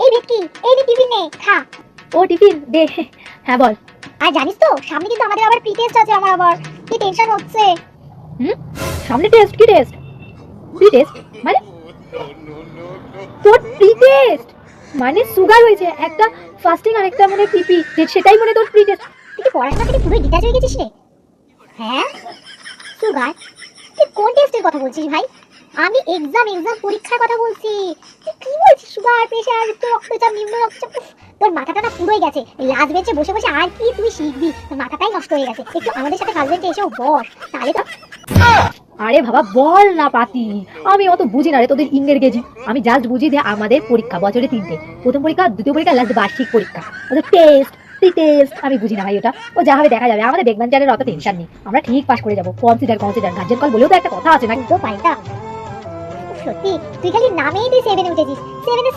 এই ভেটকি, এই নে টিফিন নে, খা। ও টিফিন দে। হ্যাঁ বল। আর জানিস তো সামনে কিন্তু আমাদের আবার প্রি টেস্ট আছে, আমার আবার কি টেনশন হচ্ছে। সামনে টেস্ট? কি টেস্ট? প্রি টেস্ট মানে? তোর প্রি টেস্ট মানে সুগার হয়েছে একটা, ফাস্টিং আর একটা মানে পিপি, সেটাই মনে তোর প্রি টেস্ট? তুই কি পড়াশোনা থেকে পুরোই ডিটাচ হয়ে গেছিস রে? হ্যাঁ, সুগার? তুই কোন টেস্টের কথা বলছিস ভাই? আমি এক্সাম পরীক্ষার কথা বলছি। তুই কি বলছিস সুগার, প্রেশার, উচ্চ রক্তচাপ, নিম্ন রক্তচাপ? উফ, তোর মাথাটা না পুরোই গেছে। লাস্ট বেঞ্চে বসে বসে আর কি তুই শিখবি, তোর মাথাটাই নষ্ট হয়ে গেছে। একটু আমাদের সাথে ফার্স্ট বেঞ্চে এসেও বস, তাহলে তো। আরে বাবা বল না পাতি, আমি অত বুঝি না রে তোদের ইংরেজি কেজি। আমি জাস্ট বুঝি যে আমাদের পরীক্ষা বছরে 3টে, প্রথম পরীক্ষা, দ্বিতীয় পরীক্ষা, লাস্ট বার্ষিক পরীক্ষা। ওদের টেস্ট, প্রি টেস্ট আমি বুঝি না ভাই। ওটা ও যা হবে দেখা যাবে। আমাদের বেগবাঞ্চারের অত টেনশন নেই, আমরা ঠিক পাস করে যাবো। কনসিডার গার্জেন কল বলেও তো একটা কথা আছে না? তো পাল্টা। সত্যি তুই খালি নামেই তুই 7-এ উঠেছিস। 7-এর